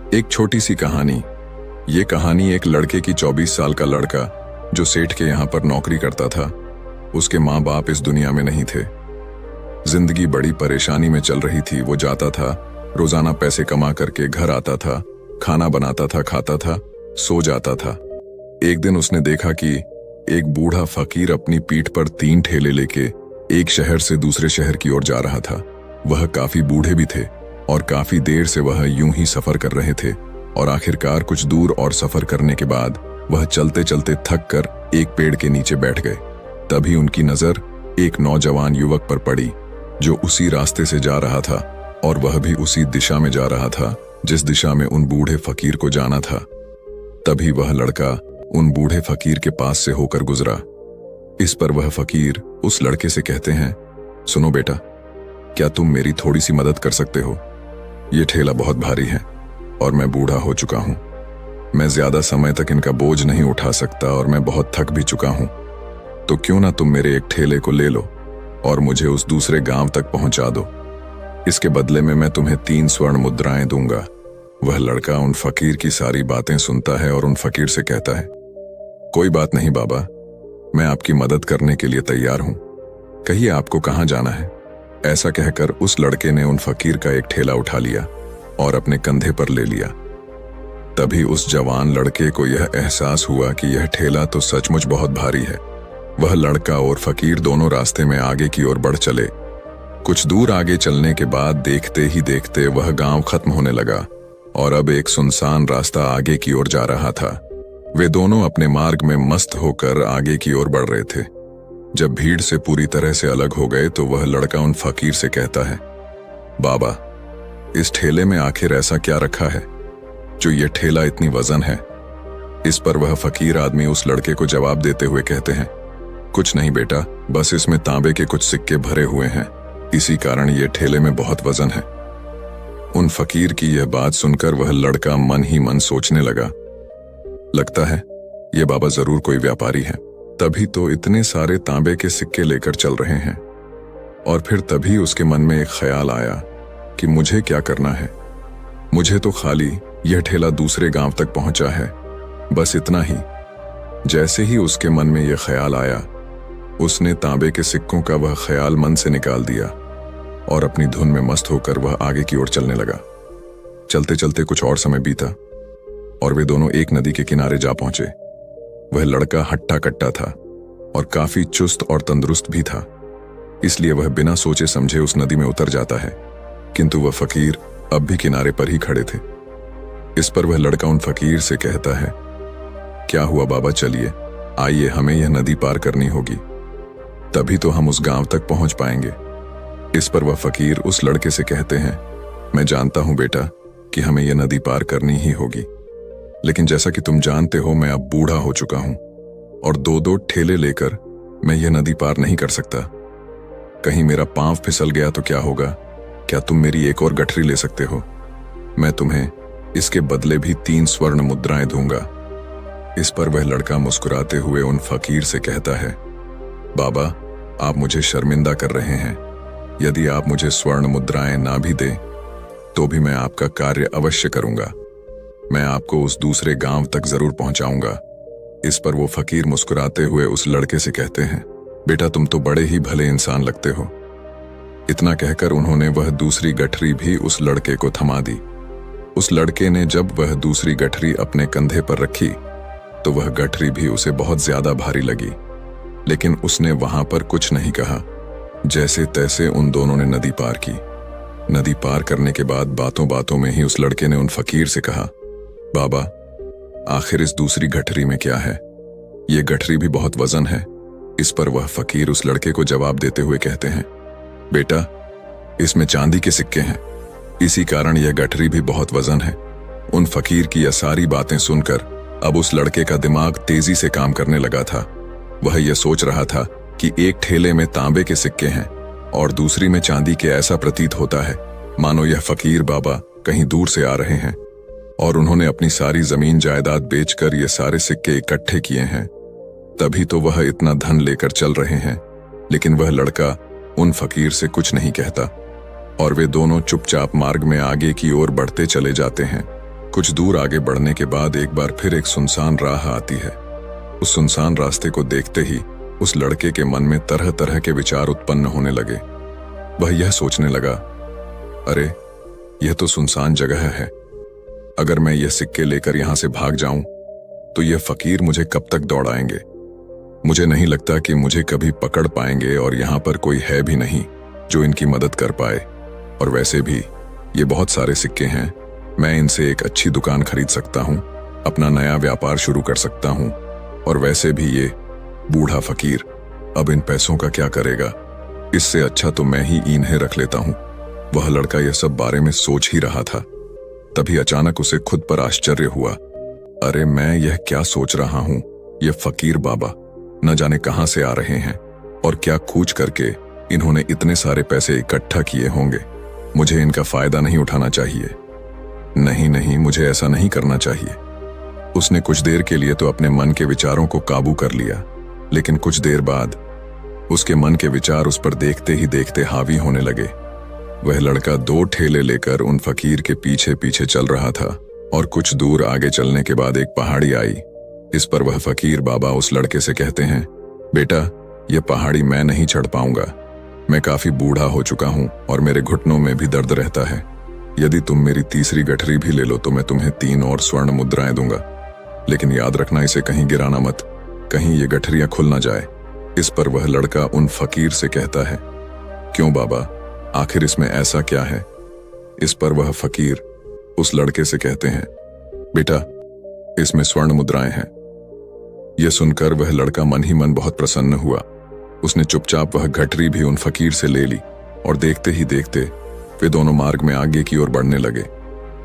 एक छोटी सी कहानी। ये कहानी एक लड़के की 24 साल का लड़का जो सेठ के यहाँ पर नौकरी करता था। उसके माँ बाप इस दुनिया में नहीं थे। जिंदगी बड़ी परेशानी में चल रही थी। वो जाता था, रोजाना पैसे कमा करके घर आता था, खाना बनाता था, खाता था, सो जाता था। एक दिन उसने देखा कि एक बूढ़ा फकीर अपनी पीठ पर 3 ठेले लेके एक शहर से दूसरे शहर की ओर जा रहा था। वह काफी बूढ़े भी थे और काफी देर से वह यूं ही सफर कर रहे थे और आखिरकार कुछ दूर और सफर करने के बाद वह चलते चलते थक कर एक पेड़ के नीचे बैठ गए। तभी उनकी नजर एक नौजवान युवक पर पड़ी जो उसी रास्ते से जा रहा था और वह भी उसी दिशा में जा रहा था जिस दिशा में उन बूढ़े फकीर को जाना था। तभी वह लड़का उन बूढ़े फकीर के पास से होकर गुजरा। इस पर वह फकीर उस लड़के से कहते हैं, सुनो बेटा, क्या तुम मेरी थोड़ी सी मदद कर सकते हो? ये ठेला बहुत भारी है और मैं बूढ़ा हो चुका हूं। मैं ज्यादा समय तक इनका बोझ नहीं उठा सकता और मैं बहुत थक भी चुका हूं। तो क्यों ना तुम मेरे एक ठेले को ले लो और मुझे उस दूसरे गांव तक पहुंचा दो। इसके बदले में मैं तुम्हें 3 स्वर्ण मुद्राएं दूंगा। वह लड़का उन फकीर की सारी बातें सुनता है और उन फकीर से कहता है, कोई बात नहीं बाबा, मैं आपकी मदद करने के लिए तैयार हूं। कहिए आपको कहां जाना है? ऐसा कहकर उस लड़के ने उन फकीर का एक ठेला उठा लिया और अपने कंधे पर ले लिया। तभी उस जवान लड़के को यह एहसास हुआ कि यह ठेला तो सचमुच बहुत भारी है। वह लड़का और फकीर दोनों रास्ते में आगे की ओर बढ़ चले। कुछ दूर आगे चलने के बाद देखते ही देखते वह गांव खत्म होने लगा और अब एक सुनसान रास्ता आगे की ओर जा रहा था। वे दोनों अपने मार्ग में मस्त होकर आगे की ओर बढ़ रहे थे। जब भीड़ से पूरी तरह से अलग हो गए तो वह लड़का उन फकीर से कहता है, बाबा, इस ठेले में आखिर ऐसा क्या रखा है जो ये ठेला इतनी वजन है? इस पर वह फकीर आदमी उस लड़के को जवाब देते हुए कहते हैं, कुछ नहीं बेटा, बस इसमें तांबे के कुछ सिक्के भरे हुए हैं, इसी कारण ये ठेले में बहुत वजन है। उन फकीर की यह बात सुनकर वह लड़का मन ही मन सोचने लगा, लगता है ये बाबा जरूर कोई व्यापारी है, तभी तो इतने सारे तांबे के सिक्के लेकर चल रहे हैं। और फिर तभी उसके मन में एक ख्याल आया कि मुझे क्या करना है। मुझे तो खाली यह ठेला दूसरे गांव तक पहुंचा है, बस इतना ही। जैसे ही उसके मन में यह ख्याल आया, उसने तांबे के सिक्कों का वह ख्याल मन से निकाल दिया और अपनी धुन में मस्त होकर वह आगे की ओर चलने लगा। चलते चलते कुछ और समय बीता और वे दोनों एक नदी के किनारे जा पहुंचे। वह लड़का हट्टा कट्टा था और काफी चुस्त और तंदुरुस्त भी था, इसलिए वह बिना सोचे समझे उस नदी में उतर जाता है। किंतु वह फकीर अब भी किनारे पर ही खड़े थे। इस पर वह लड़का उन फकीर से कहता है, क्या हुआ बाबा, चलिए आइए, हमें यह नदी पार करनी होगी, तभी तो हम उस गांव तक पहुंच पाएंगे। इस पर वह फकीर उस लड़के से कहते हैं, मैं जानता हूं बेटा कि हमें यह नदी पार करनी ही होगी, लेकिन जैसा कि तुम जानते हो मैं अब बूढ़ा हो चुका हूं और 2-2 ठेले लेकर मैं यह नदी पार नहीं कर सकता। कहीं मेरा पांव फिसल गया तो क्या होगा? क्या तुम मेरी एक और गठरी ले सकते हो? मैं तुम्हें इसके बदले भी 3 स्वर्ण मुद्राएं दूंगा। इस पर वह लड़का मुस्कुराते हुए उन फकीर से कहता है, बाबा, आप मुझे शर्मिंदा कर रहे हैं। यदि आप मुझे स्वर्ण मुद्राएं ना भी दें तो भी मैं आपका कार्य अवश्य करूंगा। मैं आपको उस दूसरे गांव तक जरूर पहुंचाऊंगा। इस पर वो फकीर मुस्कुराते हुए उस लड़के से कहते हैं, बेटा, तुम तो बड़े ही भले इंसान लगते हो। इतना कहकर उन्होंने वह दूसरी गठरी भी उस लड़के को थमा दी। उस लड़के ने जब वह दूसरी गठरी अपने कंधे पर रखी तो वह गठरी भी उसे बहुत ज्यादा भारी लगी, लेकिन उसने वहां पर कुछ नहीं कहा। जैसे तैसे उन दोनों ने नदी पार की। नदी पार करने के बाद बातों बातों में ही उस लड़के ने उन फकीर से कहा, बाबा, आखिर इस दूसरी गठरी में क्या है? ये गठरी भी बहुत वजन है। इस पर वह फकीर उस लड़के को जवाब देते हुए कहते हैं, बेटा, इसमें चांदी के सिक्के हैं, इसी कारण यह गठरी भी बहुत वजन है। उन फकीर की यह सारी बातें सुनकर अब उस लड़के का दिमाग तेजी से काम करने लगा था। वह यह सोच रहा था कि एक ठेले में तांबे के सिक्के हैं और दूसरी में चांदी के। ऐसा प्रतीत होता है मानो यह फकीर बाबा कहीं दूर से आ रहे हैं और उन्होंने अपनी सारी जमीन जायदाद बेचकर ये सारे सिक्के इकट्ठे किए हैं, तभी तो वह इतना धन लेकर चल रहे हैं। लेकिन वह लड़का उन फकीर से कुछ नहीं कहता और वे दोनों चुपचाप मार्ग में आगे की ओर बढ़ते चले जाते हैं। कुछ दूर आगे बढ़ने के बाद एक बार फिर एक सुनसान राह आती है। उस सुनसान रास्ते को देखते ही उस लड़के के मन में तरह तरह के विचार उत्पन्न होने लगे। वह यह सोचने लगा, अरे यह तो सुनसान जगह है। अगर मैं यह सिक्के लेकर यहां से भाग जाऊं तो यह फकीर मुझे कब तक दौड़ाएंगे। मुझे नहीं लगता कि मुझे कभी पकड़ पाएंगे और यहां पर कोई है भी नहीं जो इनकी मदद कर पाए। और वैसे भी ये बहुत सारे सिक्के हैं, मैं इनसे एक अच्छी दुकान खरीद सकता हूं, अपना नया व्यापार शुरू कर सकता हूं। और वैसे भी ये बूढ़ा फकीर अब इन पैसों का क्या करेगा। इससे अच्छा तो मैं ही इन्हें रख लेता हूं। वह लड़का यह सब बारे में सोच ही रहा था, तभी अचानक उसे खुद पर आश्चर्य हुआ। अरे मैं यह क्या सोच रहा हूं, यह फकीर बाबा न जाने कहां से आ रहे हैं और क्या खोज करके इन्होंने इतने सारे पैसे इकट्ठा किए होंगे। मुझे इनका फायदा नहीं उठाना चाहिए। नहीं नहीं, मुझे ऐसा नहीं करना चाहिए। उसने कुछ देर के लिए तो अपने मन के विचारों को काबू कर लिया, लेकिन कुछ देर बाद उसके मन के विचार उस पर देखते ही देखते हावी होने लगे। वह लड़का 2 ठेले लेकर उन फकीर के पीछे पीछे चल रहा था और कुछ दूर आगे चलने के बाद एक पहाड़ी आई। इस पर वह फकीर बाबा उस लड़के से कहते हैं, बेटा यह पहाड़ी मैं नहीं चढ़ पाऊंगा। मैं काफी बूढ़ा हो चुका हूं और मेरे घुटनों में भी दर्द रहता है। यदि तुम मेरी तीसरी गठरी भी ले लो तो मैं तुम्हें 3 और स्वर्ण मुद्राएं दूंगा, लेकिन याद रखना इसे कहीं गिराना मत, कहीं ये गठरियां खुल ना जाए। इस पर वह लड़का उन फकीर से कहता है, क्यों बाबा, आखिर इसमें ऐसा क्या है। इस पर वह फकीर उस लड़के से कहते हैं, बेटा इसमें स्वर्ण मुद्राएं हैं। यह सुनकर वह लड़का मन ही मन बहुत प्रसन्न हुआ। उसने चुपचाप वह गठरी भी उन फकीर से ले ली और देखते ही देखते वे दोनों मार्ग में आगे की ओर बढ़ने लगे।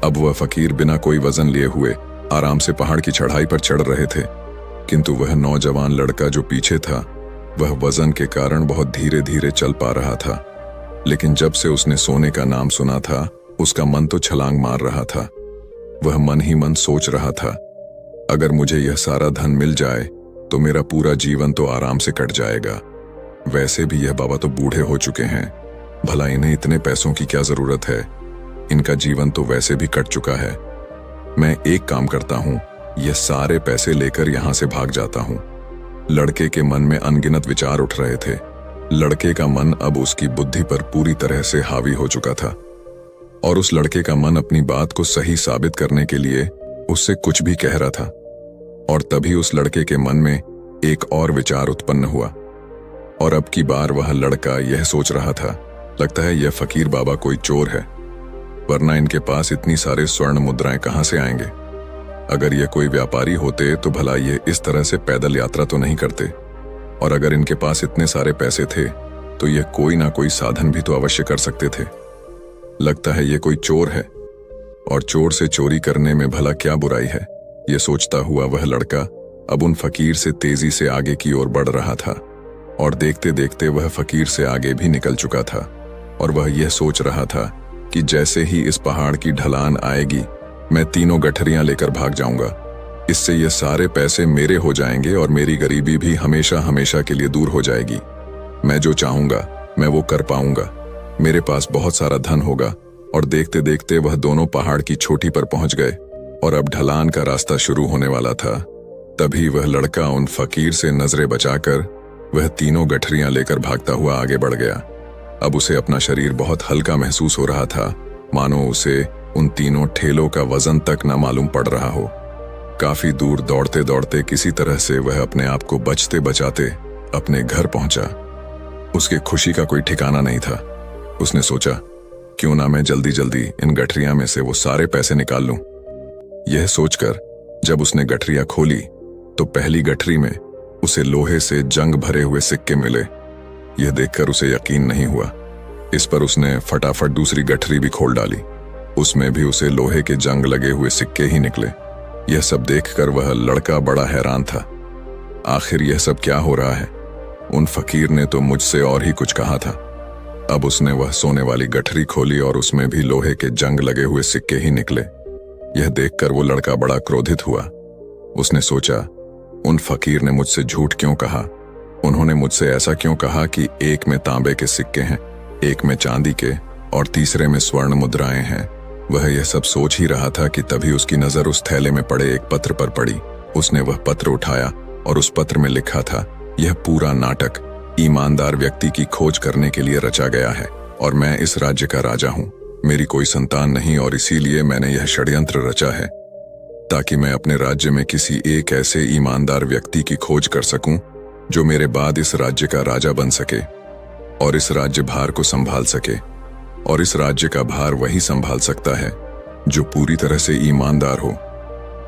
अब वह फकीर बिना कोई वजन लिए हुए आराम से पहाड़ की चढ़ाई पर चढ़ रहे थे, किंतु वह नौजवान लड़का जो पीछे था वह वजन के कारण बहुत धीरे धीरे चल पा रहा था। लेकिन जब से उसने सोने का नाम सुना था उसका मन तो छलांग मार रहा था। वह मन ही मन सोच रहा था, अगर मुझे यह सारा धन मिल जाए तो मेरा पूरा जीवन तो आराम से कट जाएगा। वैसे भी यह बाबा तो बूढ़े हो चुके हैं, भला इन्हें इतने पैसों की क्या जरूरत है। इनका जीवन तो वैसे भी कट चुका है। मैं एक काम करता हूं, यह सारे पैसे लेकर यहां से भाग जाता हूं। लड़के के मन में अनगिनत विचार उठ रहे थे। लड़के का मन अब उसकी बुद्धि पर पूरी तरह से हावी हो चुका था और उस लड़के का मन अपनी बात को सही साबित करने के लिए उससे कुछ भी कह रहा था। और तभी उस लड़के के मन में एक और विचार उत्पन्न हुआ और अब की बार वह लड़का यह सोच रहा था, लगता है यह फकीर बाबा कोई चोर है, वरना इनके पास इतनी सारे स्वर्ण मुद्राएं कहां से आएंगे। अगर ये कोई व्यापारी होते तो भला ये इस तरह से पैदल यात्रा तो नहीं करते, और अगर इनके पास इतने सारे पैसे थे तो ये कोई ना कोई साधन भी तो अवश्य कर सकते थे। लगता है ये कोई चोर है और चोर से चोरी करने में भला क्या बुराई है। ये सोचता हुआ वह लड़का अब उन फकीर से तेजी से आगे की ओर बढ़ रहा था और देखते देखते वह फकीर से आगे भी निकल चुका था। और वह यह सोच रहा था कि जैसे ही इस पहाड़ की ढलान आएगी मैं 3 गठरियां लेकर भाग जाऊंगा। इससे ये सारे पैसे मेरे हो जाएंगे और मेरी गरीबी भी हमेशा हमेशा के लिए दूर हो जाएगी। मैं जो चाहूंगा मैं वो कर पाऊंगा। मेरे पास बहुत सारा धन होगा। और देखते देखते वह दोनों पहाड़ की चोटी पर पहुंच गए और अब ढलान का रास्ता शुरू होने वाला था। तभी वह लड़का उन फकीर से नजरें बचाकर वह 3 गठरियां लेकर भागता हुआ आगे बढ़ गया। अब उसे अपना शरीर बहुत हल्का महसूस हो रहा था, मानो उसे उन 3 ठेलों का वजन तक न मालूम पड़ रहा हो। काफी दूर दौड़ते दौड़ते किसी तरह से वह अपने आप को बचते बचाते अपने घर पहुंचा। उसकी खुशी का कोई ठिकाना नहीं था। उसने सोचा, क्यों ना मैं जल्दी जल्दी इन गठरियां में से वो सारे पैसे निकाल लूं। यह सोचकर जब उसने गठरियां खोली तो पहली गठरी में उसे लोहे से जंग भरे हुए सिक्के मिले। यह देखकर उसे यकीन नहीं हुआ। इस पर उसने फटाफट दूसरी गठरी भी खोल डाली। उसमें भी उसे लोहे के जंग लगे हुए सिक्के ही निकले। यह सब देखकर वह लड़का बड़ा हैरान था। आखिर यह सब क्या हो रहा है। उन फकीर ने तो मुझसे और ही कुछ कहा था। अब उसने वह सोने वाली गठरी खोली और उसमें भी लोहे के जंग लगे हुए सिक्के ही निकले। यह देखकर वो लड़का बड़ा क्रोधित हुआ। उसने सोचा, उन फकीर ने मुझसे झूठ क्यों कहा। उन्होंने मुझसे ऐसा क्यों कहा कि एक में तांबे के सिक्के हैं, एक में चांदी के और तीसरे में स्वर्ण मुद्राएं हैं। वह यह सब सोच ही रहा था कि तभी उसकी नजर उस थैले में पड़े एक पत्र पर पड़ी। उसने वह पत्र उठाया और उस पत्र में लिखा था, यह पूरा नाटक ईमानदार व्यक्ति की खोज करने के लिए रचा गया है और मैं इस राज्य का राजा हूं। मेरी कोई संतान नहीं और इसीलिए मैंने यह षड्यंत्र रचा है ताकि मैं अपने राज्य में किसी एक ऐसे ईमानदार व्यक्ति की खोज कर सकूं जो मेरे बाद इस राज्य का राजा बन सके और इस राज्य भार को संभाल सके। और इस राज्य का भार वही संभाल सकता है जो पूरी तरह से ईमानदार हो,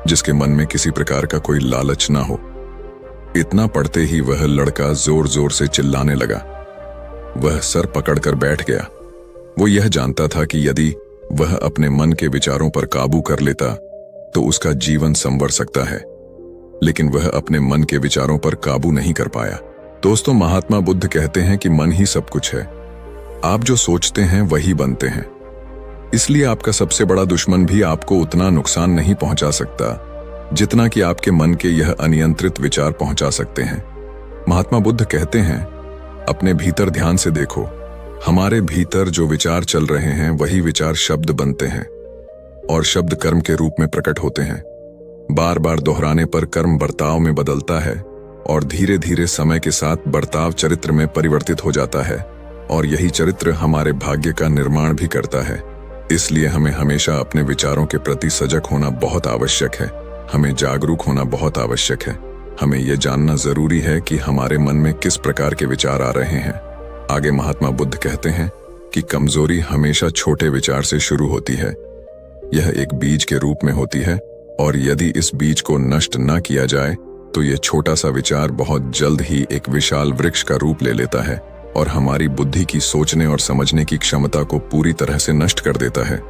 जिसके मन में किसी प्रकार का कोई लालच ना हो। इतना पढ़ते ही वह लड़का जोर जोर से चिल्लाने लगा। वह सर पकड़कर बैठ गया। वो यह जानता था कि यदि वह अपने मन के विचारों पर काबू कर लेता तो उसका जीवन संवर सकता है, लेकिन वह अपने मन के विचारों पर काबू नहीं कर पाया। दोस्तों, महात्मा बुद्ध कहते हैं कि मन ही सब कुछ है। आप जो सोचते हैं वही बनते हैं। इसलिए आपका सबसे बड़ा दुश्मन भी आपको उतना नुकसान नहीं पहुंचा सकता जितना कि आपके मन के यह अनियंत्रित विचार पहुंचा सकते हैं। महात्मा बुद्ध कहते हैं, अपने भीतर ध्यान से देखो। हमारे भीतर जो विचार चल रहे हैं वही विचार शब्द बनते हैं और शब्द कर्म के रूप में प्रकट होते हैं। बार बार दोहराने पर कर्म बर्ताव में बदलता है और धीरे धीरे समय के साथ बर्ताव चरित्र में परिवर्तित हो जाता है और यही चरित्र हमारे भाग्य का निर्माण भी करता है। इसलिए हमें हमेशा अपने विचारों के प्रति सजग होना बहुत आवश्यक है। हमें जागरूक होना बहुत आवश्यक है। हमें यह जानना जरूरी है कि हमारे मन में किस प्रकार के विचार आ रहे हैं। आगे महात्मा बुद्ध कहते हैं कि कमजोरी हमेशा छोटे विचार से शुरू होती है। यह एक बीज के रूप में होती है और यदि इस बीज को नष्ट न किया जाए तो यह छोटा सा विचार बहुत जल्द ही एक विशाल वृक्ष का रूप ले लेता है और हमारी बुद्धि की सोचने और समझने की क्षमता को पूरी तरह से नष्ट कर देता है।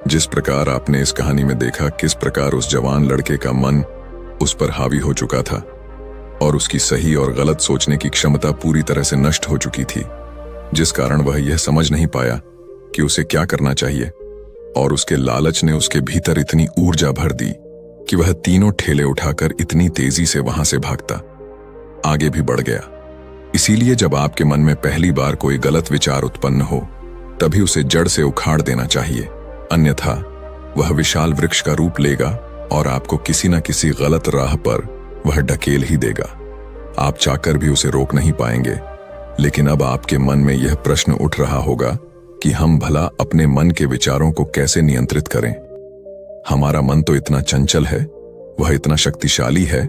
जिस प्रकार आपने इस कहानी में देखा किस प्रकार उस जवान लड़के का मन उस पर हावी हो चुका था और उसकी सही और गलत सोचने की क्षमता पूरी तरह से नष्ट हो चुकी थी, जिस कारण वह यह समझ नहीं पाया कि उसे क्या करना चाहिए और उसके लालच ने उसके भीतर इतनी ऊर्जा भर दी कि वह तीनों ठेले उठाकर इतनी तेजी से वहां से भागता आगे भी बढ़ गया। इसीलिए जब आपके मन में पहली बार कोई गलत विचार उत्पन्न हो तभी उसे जड़ से उखाड़ देना चाहिए, अन्यथा वह विशाल वृक्ष का रूप लेगा और आपको किसी न किसी गलत राह पर वह ढकेल ही देगा। आप चाहकर भी उसे रोक नहीं पाएंगे। लेकिन अब आपके मन में यह प्रश्न उठ रहा होगा कि हम भला अपने मन के विचारों को कैसे नियंत्रित करें। हमारा मन तो इतना चंचल है, वह इतना शक्तिशाली है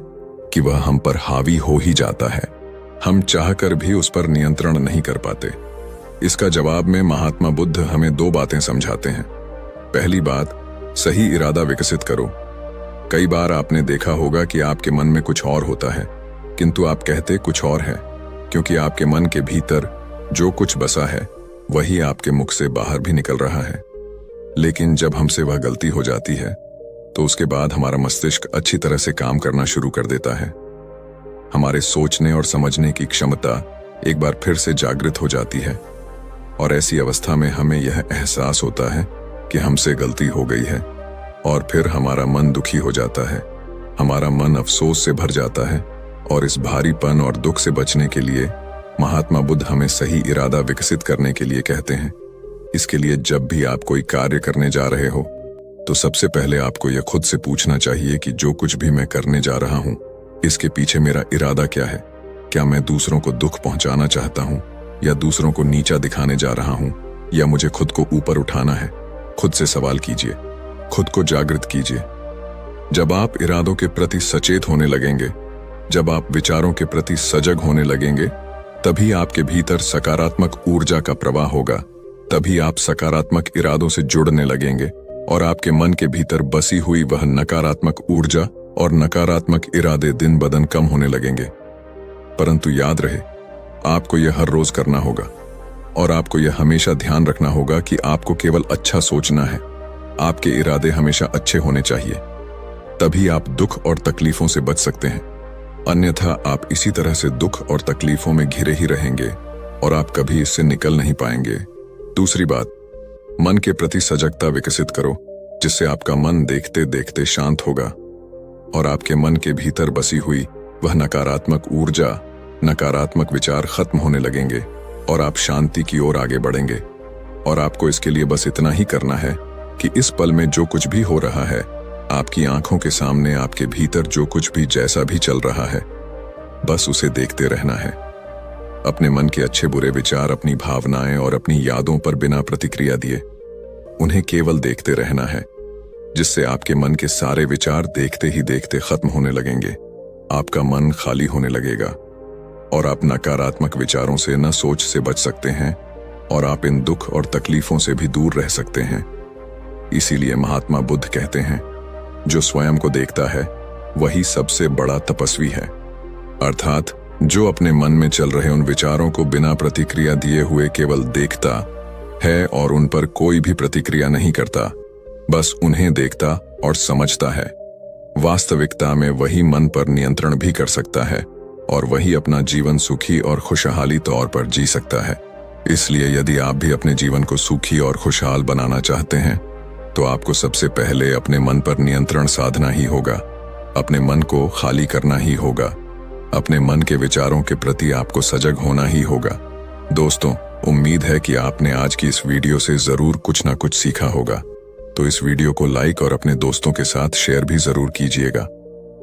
कि वह हम पर हावी हो ही जाता है। हम चाहकर भी उस पर नियंत्रण नहीं कर पाते। इसका जवाब में महात्मा बुद्ध हमें दो बातें समझाते हैं। पहली बात, सही इरादा विकसित करो। कई बार आपने देखा होगा कि आपके मन में कुछ और होता है किंतु आप कहते कुछ और है, क्योंकि आपके मन के भीतर जो कुछ बसा है वही आपके मुख से बाहर भी निकल रहा है। लेकिन जब हमसे वह गलती हो जाती है तो उसके बाद हमारा मस्तिष्क अच्छी तरह से काम करना शुरू कर देता है। हमारे सोचने और समझने की क्षमता एक बार फिर से जागृत हो जाती है और ऐसी अवस्था में हमें यह एहसास होता है कि हमसे गलती हो गई है और फिर हमारा मन दुखी हो जाता है। हमारा मन अफसोस से भर जाता है और इस भारीपन और दुख से बचने के लिए महात्मा बुद्ध हमें सही इरादा विकसित करने के लिए कहते हैं। इसके लिए जब भी आप कोई कार्य करने जा रहे हो तो सबसे पहले आपको यह खुद से पूछना चाहिए कि जो कुछ भी मैं करने जा रहा हूं इसके पीछे मेरा इरादा क्या है। क्या मैं दूसरों को दुख पहुंचाना चाहता हूं या दूसरों को नीचा दिखाने जा रहा हूं या मुझे खुद को ऊपर उठाना है। खुद से सवाल कीजिए, खुद को जागृत कीजिए। जब आप इरादों के प्रति सचेत होने लगेंगे, जब आप विचारों के प्रति सजग होने लगेंगे, तभी आपके भीतर सकारात्मक ऊर्जा का प्रवाह होगा। तभी आप सकारात्मक इरादों से जुड़ने लगेंगे और आपके मन के भीतर बसी हुई वह नकारात्मक ऊर्जा और नकारात्मक इरादे दिन ब दिन कम होने लगेंगे। परंतु याद रहे, आपको यह हर रोज करना होगा और आपको यह हमेशा ध्यान रखना होगा कि आपको केवल अच्छा सोचना है। आपके इरादे हमेशा अच्छे होने चाहिए, तभी आप दुख और तकलीफों से बच सकते हैं। अन्यथा आप इसी तरह से दुख और तकलीफों में घिरे ही रहेंगे और आप कभी इससे निकल नहीं पाएंगे। दूसरी बात, मन के प्रति सजगता विकसित करो, जिससे आपका मन देखते देखते शांत होगा और आपके मन के भीतर बसी हुई वह नकारात्मक ऊर्जा, नकारात्मक विचार खत्म होने लगेंगे और आप शांति की ओर आगे बढ़ेंगे। और आपको इसके लिए बस इतना ही करना है कि इस पल में जो कुछ भी हो रहा है, आपकी आंखों के सामने आपके भीतर जो कुछ भी जैसा भी चल रहा है, बस उसे देखते रहना है। अपने मन के अच्छे बुरे विचार, अपनी भावनाएं और अपनी यादों पर बिना प्रतिक्रिया दिए उन्हें केवल देखते रहना है, जिससे आपके मन के सारे विचार देखते ही देखते खत्म होने लगेंगे। आपका मन खाली होने लगेगा और आप नकारात्मक विचारों से न सोच से बच सकते हैं और आप इन दुख और तकलीफों से भी दूर रह सकते हैं। इसीलिए महात्मा बुद्ध कहते हैं, जो स्वयं को देखता है वही सबसे बड़ा तपस्वी है। अर्थात जो अपने मन में चल रहे उन विचारों को बिना प्रतिक्रिया दिए हुए केवल देखता है और उन पर कोई भी प्रतिक्रिया नहीं करता, बस उन्हें देखता और समझता है, वास्तविकता में वही मन पर नियंत्रण भी कर सकता है और वही अपना जीवन सुखी और खुशहाली तौर पर जी सकता है। इसलिए यदि आप भी अपने जीवन को सुखी और खुशहाल बनाना चाहते हैं, तो आपको सबसे पहले अपने मन पर नियंत्रण साधना ही होगा। अपने मन को खाली करना ही होगा। अपने मन के विचारों के प्रति आपको सजग होना ही होगा। दोस्तों, उम्मीद है कि आपने आज की इस वीडियो से जरूर कुछ ना कुछ सीखा होगा। तो इस वीडियो को लाइक और अपने दोस्तों के साथ शेयर भी जरूर कीजिएगा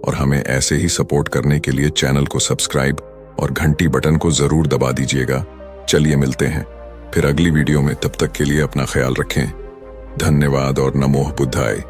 और हमें ऐसे ही सपोर्ट करने के लिए चैनल को सब्सक्राइब और घंटी बटन को जरूर दबा दीजिएगा। चलिए मिलते हैं फिर अगली वीडियो में। तब तक के लिए अपना ख्याल रखें। धन्यवाद और नमो बुद्धाय।